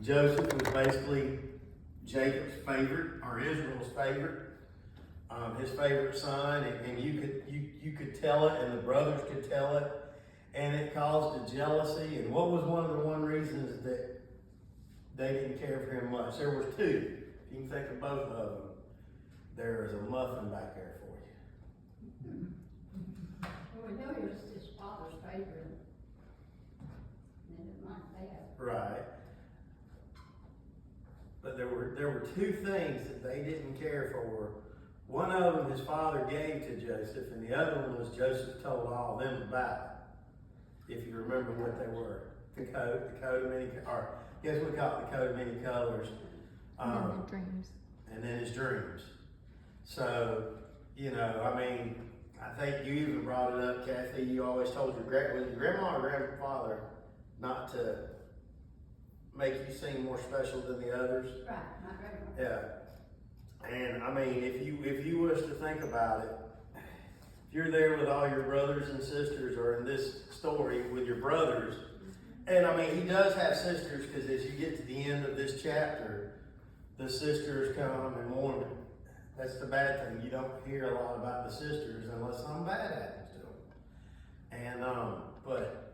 Joseph was basically Jacob's favorite, or Israel's favorite, his favorite son, and you could tell it, and the brothers could tell it, and it caused a jealousy. And what was one of the reasons that they didn't care for him much? There was two. You can think of both of them. There is a muffin back there for you. Well, we know he was his father's favorite. And it might be. Right. But there were two things that they didn't care for. One of them his father gave to Joseph, and the other one was Joseph told all of them about it. If you remember what they were. The coat of many, or I guess we call it the coat of many colors. And then the dreams. And then his dreams. So, you know, I mean, I think you even brought it up, Kathy. You always told was your grandma or grandfather not to make you seem more special than the others? Right, my grandma. Yeah. And I mean, if you was to think about it, if you're there with all your brothers and sisters, or in this story with your brothers, and I mean, he does have sisters, because as you get to the end of this chapter, the sisters come and mourn him. That's the bad thing. You don't hear a lot about the sisters unless something bad happens to them. And, but,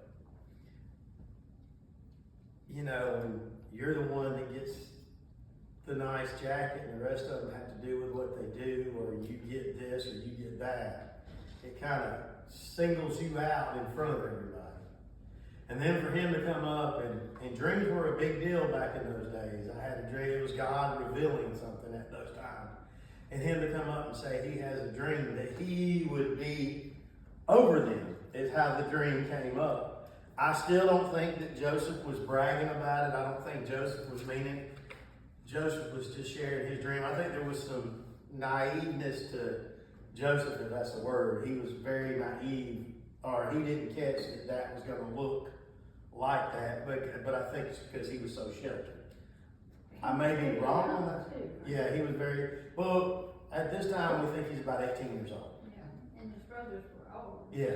you know, when you're the one that gets the nice jacket and the rest of them have to do with what they do, or you get this or you get that, it kind of singles you out in front of everybody. And then for him to come up, and dreams were a big deal back in those days. I had a dream, it was God revealing something at those times. And him to come up and say he has a dream that he would be over them is how the dream came up. I still don't think that Joseph was bragging about it. I don't think Joseph was meaning. Joseph was just sharing his dream. I think there was some naiveness to Joseph, if that's a word. He was very naive, or he didn't catch that was going to look like that. But I think it's because he was so sheltered. I may be wrong on that. Yeah, he was very, well, at this time we think he's about 18 years old. Yeah, and his brothers were old. Yeah, So,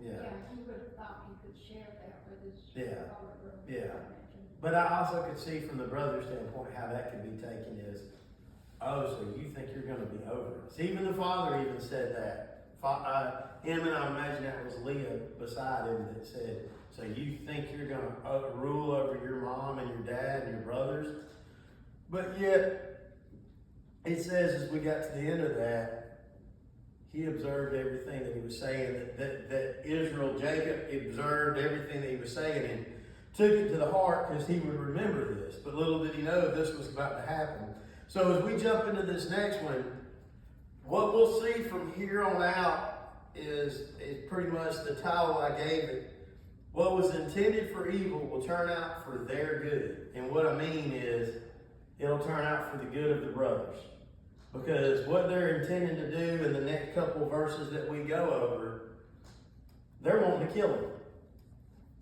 yeah. yeah, he would have thought he could share that with his Yeah, older brother. yeah. But I also could see from the brother's standpoint how that could be taken as, oh, so you think you're going to be over us. Even the father even said that. Him, and I imagine that was Leah beside him, that said, so you think you're going to rule over your mom and your dad and your brothers? But yet, it says as we got to the end of that, he observed everything that he was saying, that Israel, Jacob observed everything that he was saying and took it to the heart, because he would remember this. But little did he know this was about to happen. So as we jump into this next one, what we'll see from here on out is pretty much the title I gave it. What was intended for evil will turn out for their good. And what I mean is, it'll turn out for the good of the brothers. Because what they're intending to do in the next couple of verses that we go over, they're wanting to kill him.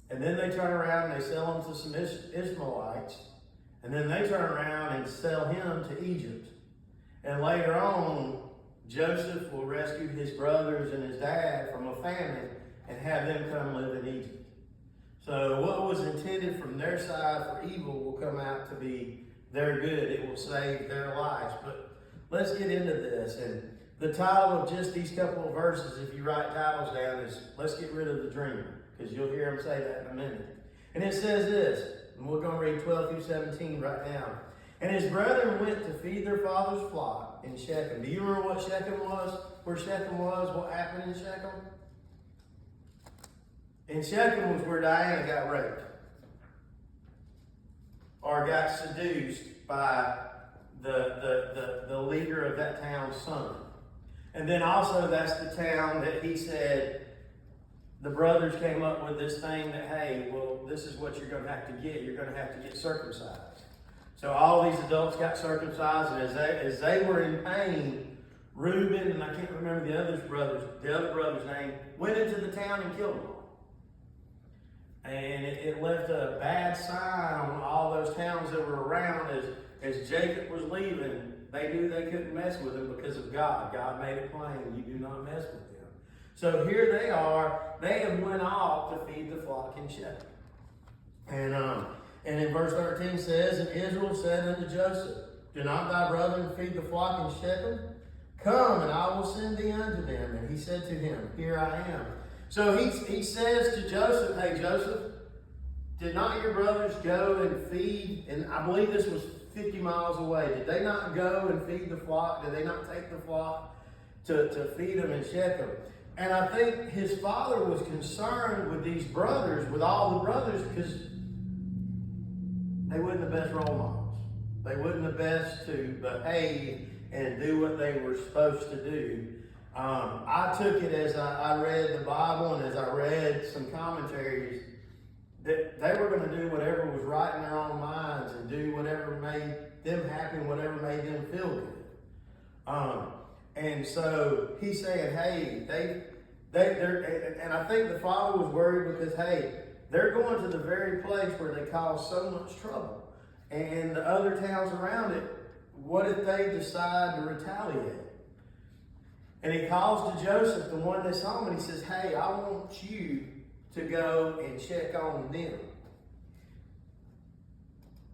And then they turn around and they sell him to some Ishmaelites. And then they turn around and sell him to Egypt. And later on, Joseph will rescue his brothers and his dad from a famine and have them come live in Egypt. So what was intended from their side for evil will come out to be their good. It will save their lives. But let's get into this. And the title of just these couple of verses, if you write titles down, is Let's Get Rid of the Dreamer. Because you'll hear him say that in a minute. And it says this, and we're going to read 12 through 17 right now. And his brethren went to feed their father's flock in Shechem. Do you remember what Shechem was? Where Shechem was? What happened in Shechem? In Shechem was where Diana got raped. Or got seduced by the leader of that town's son. And then also that's the town that he said, the brothers came up with this thing that, hey, well, this is what you're going to have to get. You're going to have to get circumcised. So all these adults got circumcised, and as they were in pain, Reuben, and I can't remember the other brother's name, went into the town and killed them all. And it left a bad sign on all those towns that were around. As Jacob was leaving, they knew they couldn't mess with him because of God. God made it plain, you do not mess with them. So here they are. They have went off to feed the flock in Shechem. And in verse 13 says, and Israel said unto Joseph, do not thy brethren feed the flock in Shechem? Come, and I will send thee unto them. And he said to him, here I am. So he says to Joseph, hey Joseph, did not your brothers go and feed? And I believe this was 50 miles away. Did they not go and feed the flock? Did they not take the flock to feed them in Shechem? And I think his father was concerned with these brothers, with all the brothers, because they weren't the best role models. They weren't the best to behave and do what they were supposed to do. I took it as I read the Bible and as I read some commentaries that they were going to do whatever was right in their own minds and do whatever made them happy and whatever made them feel good. And so he's saying, hey, they're, and I think the father was worried because, hey, they're going to the very place where they cause so much trouble. And the other towns around it, what if they decide to retaliate? And he calls to Joseph, the one that saw him, and he says, hey, I want you to go and check on them.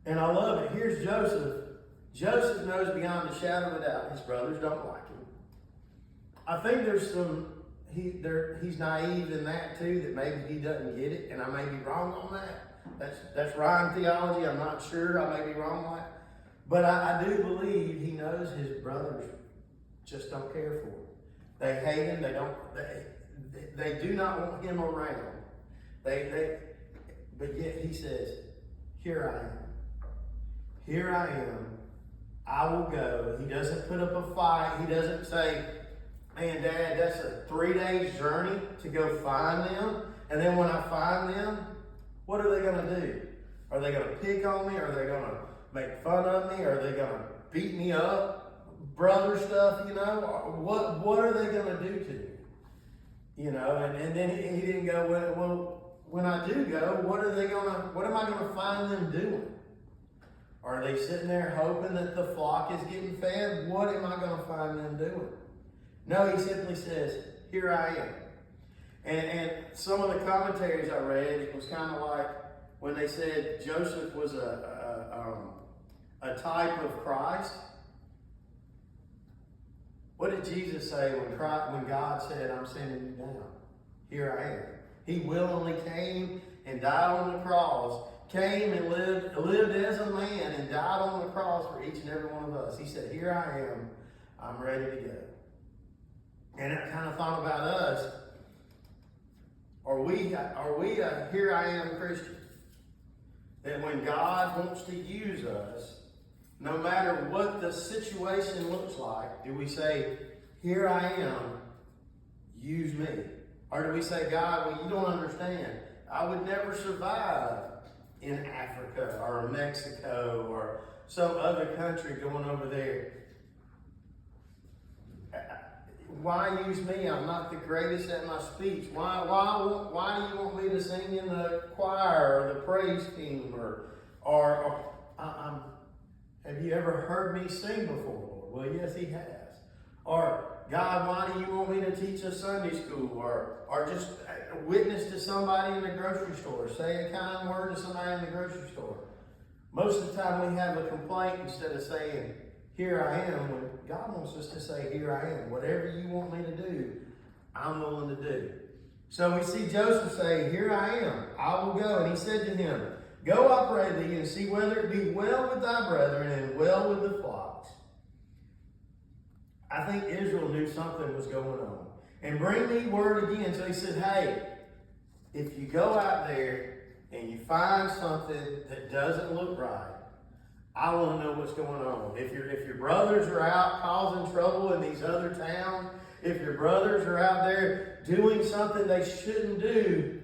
And I love it. Here's Joseph. Joseph knows beyond a shadow of a doubt his brothers don't like him. I think there's he's naive in that too, that maybe he doesn't get it, and I may be wrong on that. That's Ryan theology. I'm not sure. I may be wrong on that. But I do believe he knows his brothers just don't care for him. They hate him. They do not want him around. But yet he says, here I am. Here I am. I will go. He doesn't put up a fight. He doesn't say, man, Dad, that's a 3-day journey to go find them. And then when I find them, what are they going to do? Are they going to pick on me? Are they going to make fun of me? Are they going to beat me up? Brother stuff, you know? What are they going to do to me? You know, and then he didn't go, well, when I do go, what am I going to find them doing? Are they sitting there hoping that the flock is getting fed? What am I going to find them doing? No, he simply says, here I am. And some of the commentaries I read, it was kind of like when they said Joseph was a type of Christ. What did Jesus say when God said, I'm sending you down? Here I am. He willingly came and died on the cross, came and lived as a man and died on the cross for each and every one of us. He said, here I am. I'm ready to go. And I kind of thought about us. Are we a here I am Christian? That when God wants to use us, no matter what the situation looks like, do we say, here I am, use me? Or do we say, God, well, you don't understand. I would never survive in Africa or Mexico or some other country going over there. Why use me? I'm not the greatest at my speech. Why do you want me to sing in the choir or the praise team or have you ever heard me sing before, Lord? Well, yes, he has. Or God, why do you want me to teach a Sunday school or just witness to somebody in the grocery store, say a kind word to somebody in the grocery store? Most of the time we have a complaint instead of saying, here I am, when God wants us to say, here I am. Whatever you want me to do, I'm willing to do. So we see Joseph say, here I am, I will go. And he said to him, go operate thee and see whether it be well with thy brethren and well with the flocks. I think Israel knew something was going on. And bring me word again. So he said, hey, if you go out there and you find something that doesn't look right, I want to know what's going on. If your brothers are out causing trouble in these other towns, if your brothers are out there doing something they shouldn't do,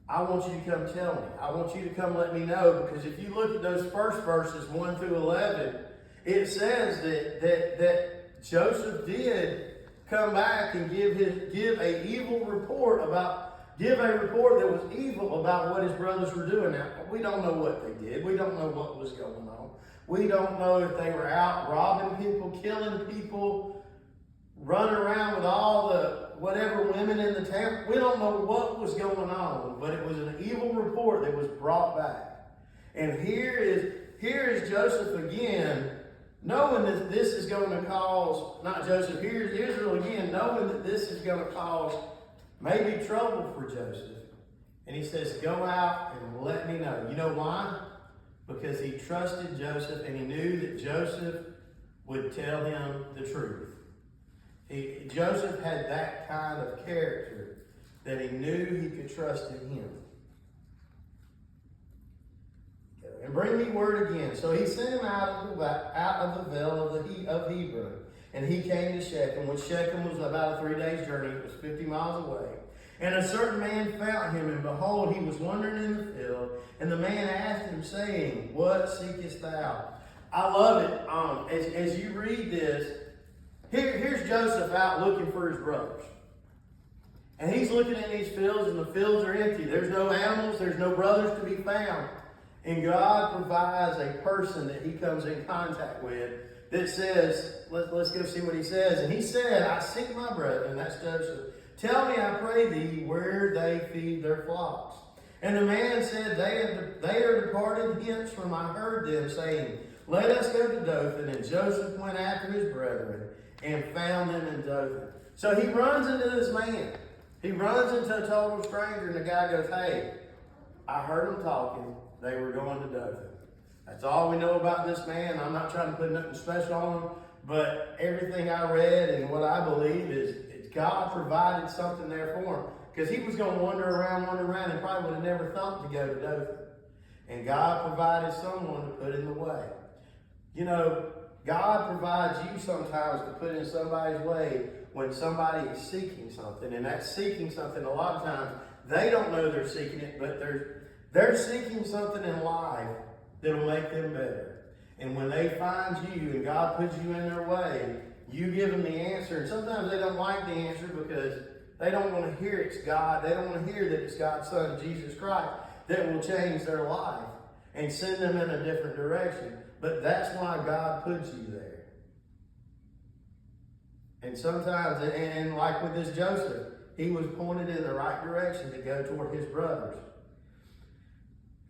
I want you to come tell me. I want you to come let me know, because if you look at those first verses, 1 through 11, it says that Joseph did come back and give a report that was evil about what his brothers were doing. Now, we don't know what they did. We don't know what was going on. We don't know if they were out robbing people, killing people, running around with all the whatever women in the town. We don't know what was going on, but it was an evil report that was brought back. And here is Joseph again, knowing that this is going to cause, not Joseph, here's Israel again, knowing that this is going to cause maybe trouble for Joseph. And he says, go out and let me know. You know why? Because he trusted Joseph and he knew that Joseph would tell him the truth. Joseph had that kind of character that he knew he could trust in him. And bring me word again. So he sent him out of the vale of Hebron. And he came to Shechem, which Shechem was about a 3 days journey. It was 50 miles away. And a certain man found him, and behold, he was wandering in the field. And the man asked him, saying, what seekest thou? I love it. As you read this, here's Joseph out looking for his brothers. And he's looking in these fields, and the fields are empty. There's no animals. There's no brothers to be found. And God provides a person that he comes in contact with that says, let's go see what he says. And he said, I seek my brethren, that's Joseph. Tell me, I pray thee, where they feed their flocks. And the man said, they are departed hence from I heard them, saying, let us go to Dothan. And Joseph went after his brethren and found them in Dothan. So he runs into this man. He runs into a total stranger, and the guy goes, hey, I heard them talking. They were going to Dothan. That's all we know about this man. I'm not trying to put nothing special on him, but everything I read and what I believe is God provided something there for him. Because he was going to wander around, and probably would have never thought to go to Dothan. And God provided someone to put in the way. You know, God provides you sometimes to put in somebody's way when somebody is seeking something. And that seeking something, a lot of times, they don't know they're seeking it, but they're seeking something in life that'll make them better. And when they find you and God puts you in their way, you give them the answer. And sometimes they don't like the answer because they don't want to hear it's God. They don't want to hear that it's God's Son, Jesus Christ, that will change their life and send them in a different direction. But that's why God puts you there. And sometimes, and like with this Joseph, he was pointed in the right direction to go toward his brothers.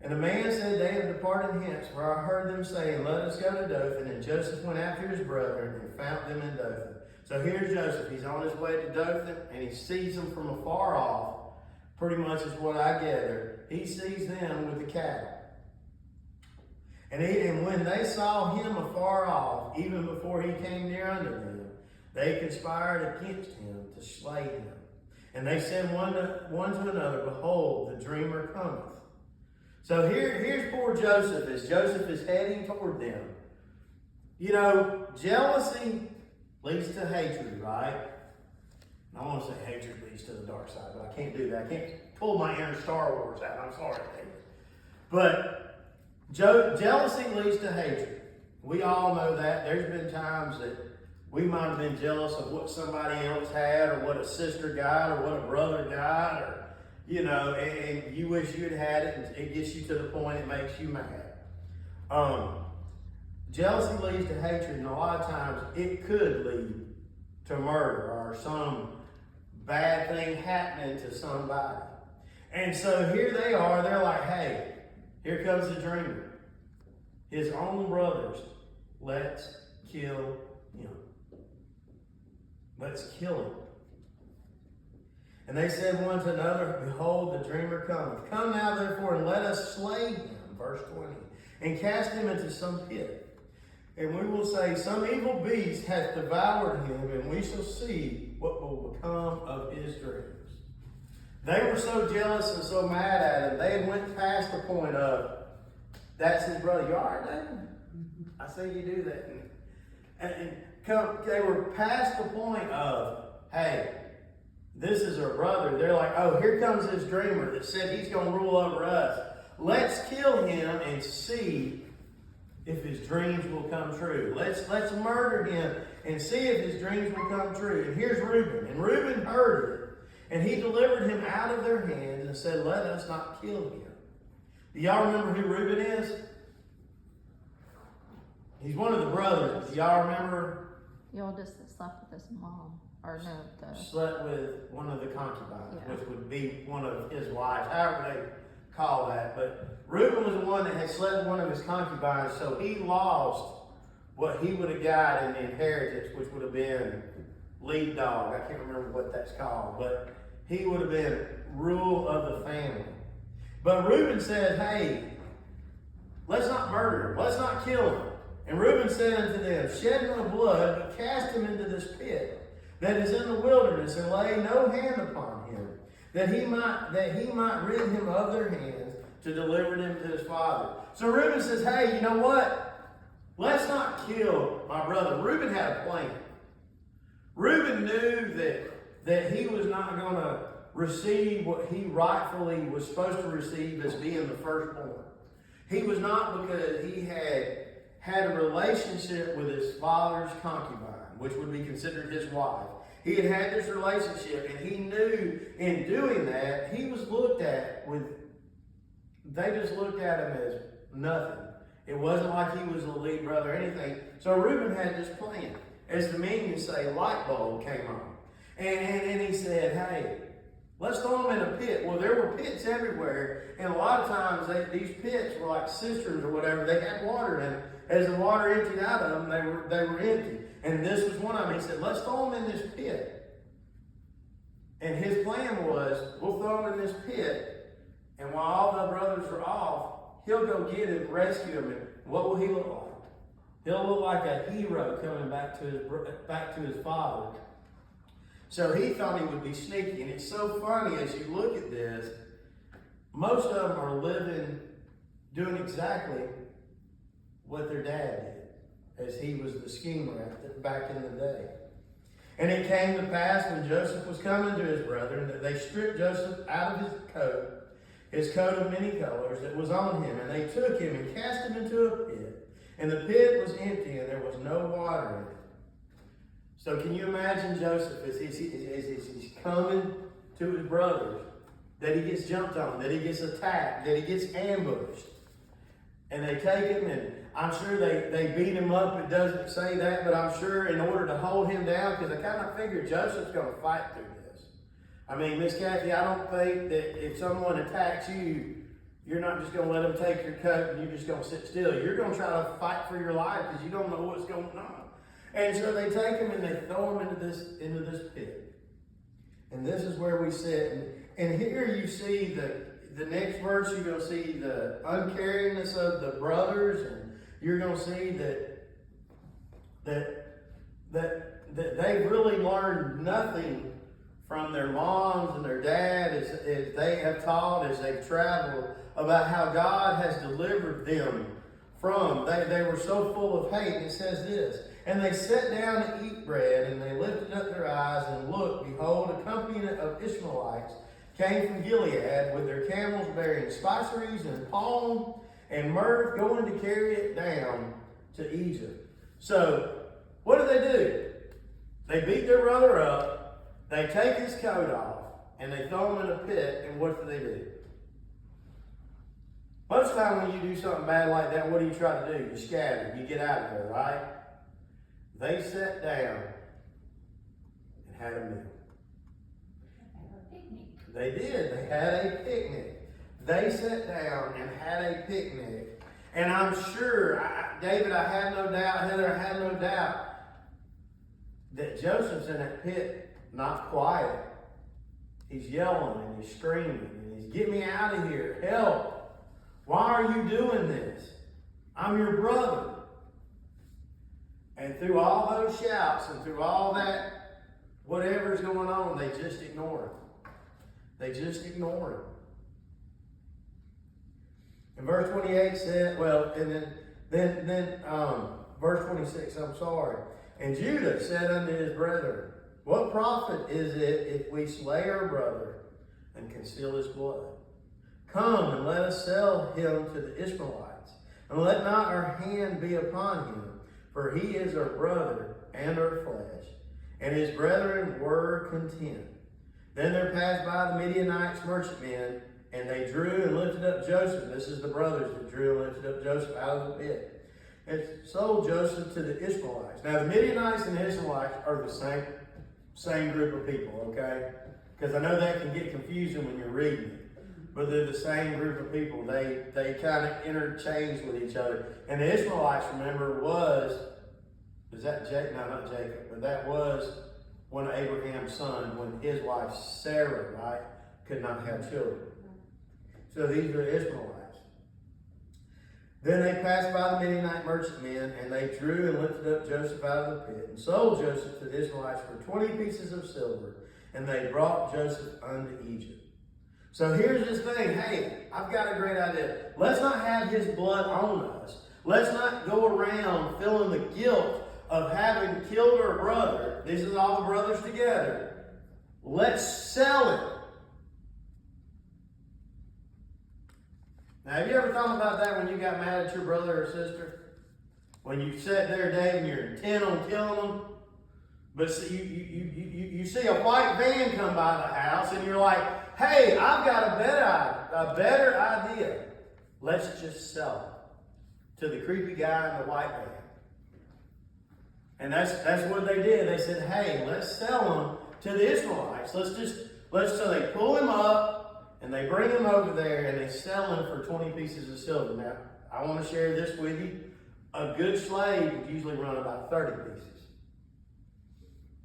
And the man said, they have departed hence, for I heard them saying, let us go to Dothan. And Joseph went after his brethren and found them in Dothan. So here's Joseph. He's on his way to Dothan, and he sees them from afar off. Pretty much is what I gather. He sees them with the cattle. And when they saw him afar off, even before he came near unto them, they conspired against him to slay him. And they said one to another, behold, the dreamer cometh. So here's poor Joseph, as Joseph is heading toward them. You know, jealousy leads to hatred, right? I want to say hatred leads to the dark side, but I can't do that. I can't pull my inner Star Wars out. I'm sorry, David. But jealousy leads to hatred. We all know that. There's been times that we might have been jealous of what somebody else had, or what a sister got, or what a brother got, or you know, and you wish you'd had it, and it gets you to the point it makes you mad. Jealousy leads to hatred, and a lot of times it could lead to murder or some bad thing happening to somebody. And so here they are, they're like, hey, here comes the dreamer. His own brothers, let's kill him. Let's kill him. And they said one to another, behold, the dreamer cometh. Come now, therefore, and let us slay him, verse 20, and cast him into some pit. And we will say, some evil beast hath devoured him, and we shall see what will become of his dreams. They were so jealous and so mad at him, they had went past the point of, that's his brother. You all right, David? I say you do that. They were past the point of, hey, this is our brother. They're like, oh, here comes this dreamer that said he's going to rule over us. Let's kill him and see if his dreams will come true. Let's murder him and see if his dreams will come true. And here's Reuben. And Reuben heard it, and he delivered him out of their hands and said, let us not kill him. Do y'all remember who Reuben is? He's one of the brothers. Do y'all remember? Y'all just slept with his mom. Or no, Slept with one of the concubines, yeah. which would be one of his wives. However call that, but Reuben was the one that had slept with one of his concubines, so he lost what he would have got in the inheritance, which would have been lead dog. I can't remember what that's called, but he would have been rule of the family. But Reuben said, hey, let's not murder him, let's not kill him. And Reuben said unto them, shed no blood, but cast him into this pit that is in the wilderness, and lay no hand upon him, that he might rid him of their hands, to deliver him to his father. So Reuben says, hey, you know what? Let's not kill my brother. Reuben had a plan. Reuben knew that he was not going to receive what he rightfully was supposed to receive as being the firstborn. He was not, because he had a relationship with his father's concubine, which would be considered his wife. He had had this relationship, and he knew in doing that, he was looked at they just looked at him as nothing. It wasn't like he was the lead brother or anything. So Reuben had this plan. As the minions say, light bulb came on. And he said, hey, let's throw them in a pit. Well, there were pits everywhere, and a lot of times these pits were like cisterns or whatever. They had water in them. As the water emptied out of them, they were empty. And this was one of them. He said, let's throw them in this pit. And his plan was, we'll throw them in this pit, and while all the brothers are off, he'll go get him, rescue him, and what will he look like? He'll look like a hero coming back to his father. So he thought he would be sneaky, and it's so funny as you look at this. Most of them are doing exactly what their dad did, as he was the schemer back in the day. And it came to pass when Joseph was coming to his brethren that they stripped Joseph out of his coat of many colors that was on him, and they took him and cast him into a pit. And the pit was empty, and there was no water in it. So can you imagine Joseph as he's coming to his brothers, that he gets jumped on, that he gets attacked, that he gets ambushed. And they take him, and I'm sure they beat him up. It doesn't say that, but I'm sure in order to hold him down, because I kind of figured Joseph's going to fight through this. I mean, Miss Kathy, I don't think that if someone attacks you, you're not just going to let them take your coat and you're just going to sit still. You're going to try to fight for your life because you don't know what's going on. And so they take him and they throw him into this pit. And this is where we sit. And here you see the next verse, you're going to see the uncaringness of the brothers, and you're going to see that they've really learned nothing from their moms and their dad as they have taught, as they've traveled, about how God has delivered them from. They were so full of hate. And it says this, and they sat down to eat bread, and they lifted up their eyes and looked, behold, a company of Ishmaelites came from Gilead with their camels bearing spiceries and palm and myrrh, going to carry it down to Egypt. So, what do? They beat their brother up, they take his coat off, and they throw him in a pit, and what do? Most of the time when you do something bad like that, what do you try to do? You scatter, you get out of there, right? They sat down and had a meal. They did. They had a picnic. They sat down and had a picnic. And I'm sure, David, I had no doubt, Heather, I had no doubt that Joseph's in that pit, not quiet. He's yelling and he's screaming and he's, get me out of here, help. Why are you doing this? I'm your brother. And through all those shouts and through all that, whatever's going on, they just ignore him. They just ignore him. And verse 28 said, well, and then verse 26, I'm sorry. And Judah said unto his brethren, what profit is it if we slay our brother and conceal his blood? Come and let us sell him to the Ishmaelites, and let not our hand be upon him, for he is our brother and our flesh. And his brethren were content. Then there passed by the Midianites merchantmen, and they drew and lifted up Joseph. This is the brothers that drew and lifted up Joseph out of the pit, and sold Joseph to the Ishmaelites. Now the Midianites and the Ishmaelites are the same group of people, okay? Because I know that can get confusing when you're reading it. but they're the same group of people. They kind of interchange with each other. And the Ishmaelites, remember, is that Jacob? No, not Jacob, but that was one of Abraham's sons when his wife Sarah, right, could not have children. So these are the Ishmaelites. Then they passed by the Midianite merchantmen, and they drew and lifted up Joseph out of the pit, and sold Joseph to the Ishmaelites for 20 pieces of silver, and they brought Joseph unto Egypt. So here's this thing. Hey, I've got a great idea. Let's not have his blood on us. Let's not go around feeling the guilt of having killed our brother. This is all the brothers together. Let's sell it. Now, have you ever thought about that when you got mad at your brother or sister? When you sat there, Dave, and you're intent on killing them, but see, you see a white van come by the house, and you're like, hey, I've got a better idea. Let's just sell it to the creepy guy in the white van. And that's what they did. They said, hey, let's sell him to the Ishmaelites. So they pull him up, and they bring him over there, and they sell him for 20 pieces of silver. Now, I want to share this with you. A good slave would usually run about 30 pieces.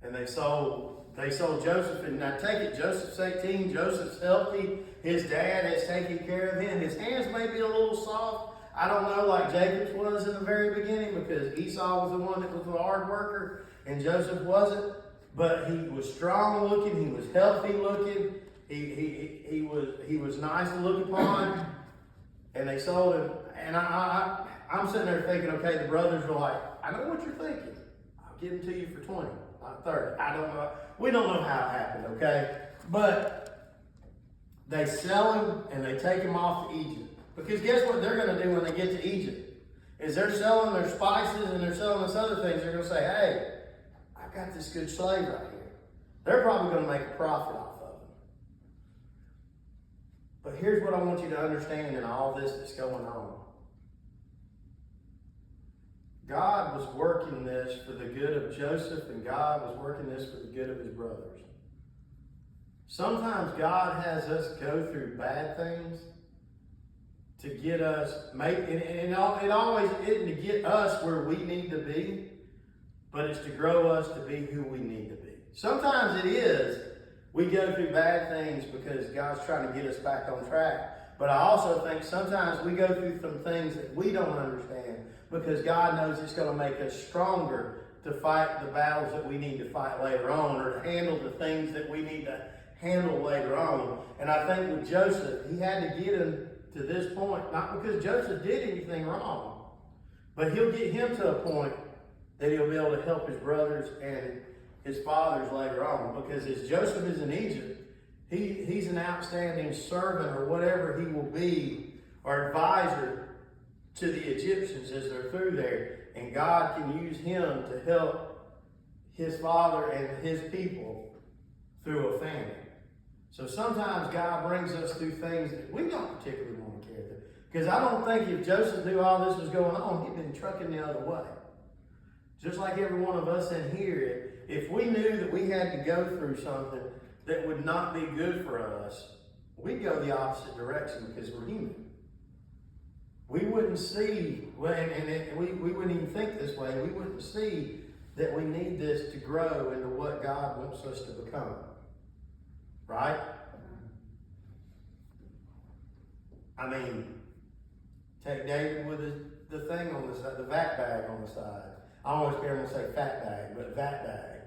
And they sold Joseph, and now take it, Joseph's 18, Joseph's healthy, his dad is taking care of him. His hands may be a little soft. I don't know, like Jacob's was in the very beginning, because Esau was the one that was the hard worker, and Joseph wasn't. But he was strong looking, he was healthy looking. He was nice to look upon, and they sold him. And I'm sitting there thinking, okay, the brothers were like, I know what you're thinking. I'll give him to you for 20, not 30. I don't know. We don't know how it happened, okay? But they sell him and they take him off to Egypt. Because guess what they're going to do when they get to Egypt? Is they're selling their spices and they're selling this other things. They're going to say, hey, I've got this good slave right here. They're probably going to make a profit off of him. But here's what I want you to understand in all this that's going on. God was working this for the good of Joseph, and God was working this for the good of his brothers. Sometimes God has us go through bad things to get us, it always isn't to get us where we need to be, but it's to grow us to be who we need to be. Sometimes it is. We go through bad things because God's trying to get us back on track. But I also think sometimes we go through some things that we don't understand because God knows it's going to make us stronger to fight the battles that we need to fight later on, or to handle the things that we need to handle later on. And I think with Joseph, he had to get him to this point, not because Joseph did anything wrong, but he'll get him to a point that he'll be able to help his brothers and his fathers later on. Because as Joseph is in Egypt, he's an outstanding servant or whatever he will be, or advisor to the Egyptians as they're through there. And God can use him to help his father and his people through a famine. So sometimes God brings us through things that we don't particularly want to carry through. Because I don't think if Joseph knew all this was going on, he'd been trucking the other way. Just like every one of us in here, if we knew that we had to go through something that would not be good for us, we'd go the opposite direction because we're human. We wouldn't see, we wouldn't even think this way, we wouldn't see that we need this to grow into what God wants us to become. Right? I mean, take David with the thing on the side, the vat bag on the side. I always hear him say fat bag, but vat bag.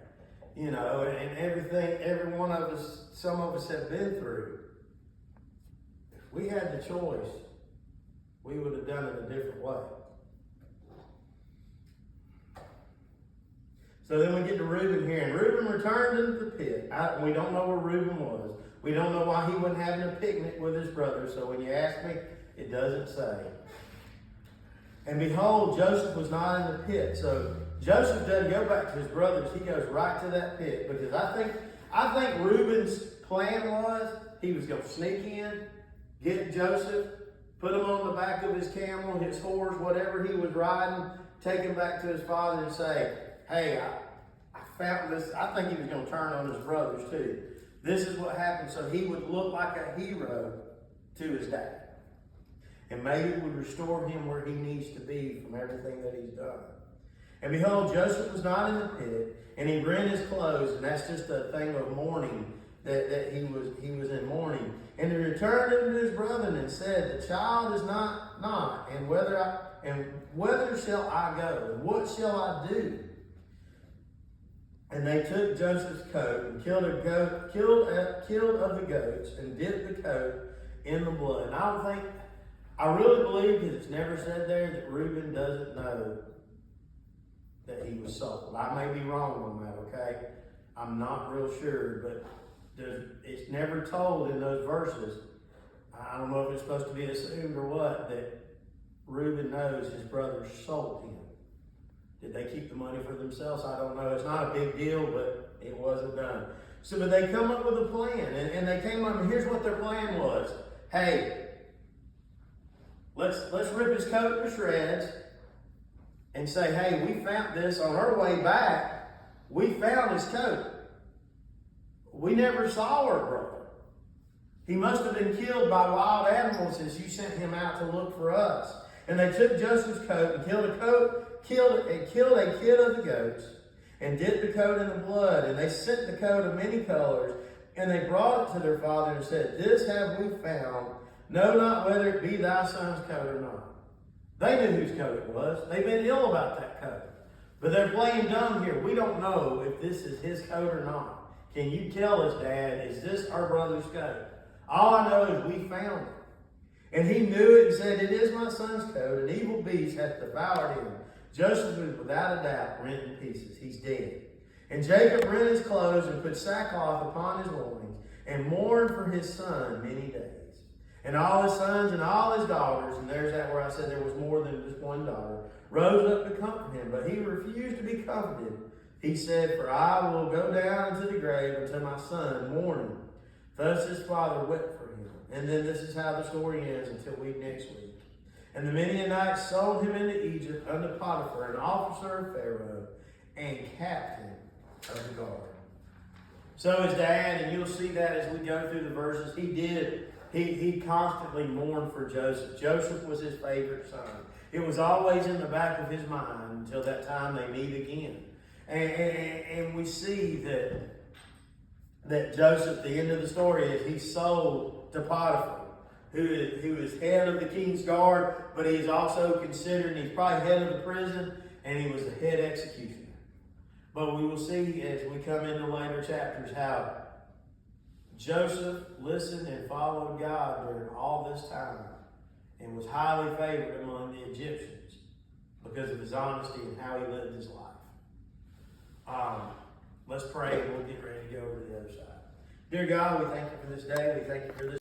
You know, and everything, every one of us, some of us have been through. If we had the choice, we would have done it a different way. So then we get to Reuben here, and Reuben returned into the pit. We don't know where Reuben was. We don't know why he wasn't having a picnic with his brothers. So when you ask me, it doesn't say. And behold, Joseph was not in the pit. So Joseph doesn't go back to his brothers. He goes right to that pit, because I think Reuben's plan was he was going to sneak in, get Joseph, put him on the back of his camel, his horse, whatever he was riding, take him back to his father and say, hey, I found this. I think he was going to turn on his brothers too. This is what happened. So he would look like a hero to his dad. And maybe it would restore him where he needs to be from everything that he's done. And behold, Joseph was not in the pit, and he rent his clothes, and that's just a thing of mourning, that he was in mourning. And he returned unto his brethren and said, the child is not, and whether shall I go, and what shall I do? And they took Joseph's coat and killed of the goats, and dipped the coat in the blood. And I really believe, because it's never said there, that Reuben doesn't know that he was sold. I may be wrong on that, okay? I'm not real sure, but it's never told in those verses. I don't know if it's supposed to be assumed or what, that Reuben knows his brothers sold him. Did they keep the money for themselves? I don't know. It's not a big deal, but it wasn't done. So, but they come up with a plan, and they came up, and here's what their plan was. Hey, let's rip his coat to shreds and say, hey, we found this on our way back. We found his coat. We never saw our brother. He must have been killed by wild animals since you sent him out to look for us. And they took Joseph's coat and killed a kid of the goats, and dipped the coat in the blood. And they sent the coat of many colors, and they brought it to their father and said, this have we found. Know not whether it be thy son's coat or not. They knew whose coat it was. They've been ill about that coat. But they're playing dumb here. We don't know if this is his coat or not. Can you tell us, Dad, is this our brother's coat? All I know is we found it. And he knew it and said, it is my son's coat. An evil beast hath devoured him. Joseph is without a doubt rent in pieces. He's dead. And Jacob rent his clothes and put sackcloth upon his loins and mourned for his son many days. And all his sons and all his daughters, and there's that where I said there was more than just one daughter, rose up to comfort him. But he refused to be comforted. He said, for I will go down into the grave unto my son mourning. Thus his father wept for him. And then this is how the story ends until next week. And the Midianites sold him into Egypt unto Potiphar, an officer of Pharaoh, and captain of the guard. So his dad, and you'll see that as we go through the verses, he constantly mourned for Joseph. Joseph was his favorite son. It was always in the back of his mind until that time they meet again. And we see that Joseph, the end of the story is he's sold to Potiphar, who is head of the king's guard, but he is also considered, he's probably head of the prison, and he was the head executioner. But we will see as we come into later chapters how Joseph listened and followed God during all this time and was highly favored among the Egyptians because of his honesty and how he lived his life. Let's pray and we'll get ready to go over to the other side. Dear God, we thank you for this day. We thank you for this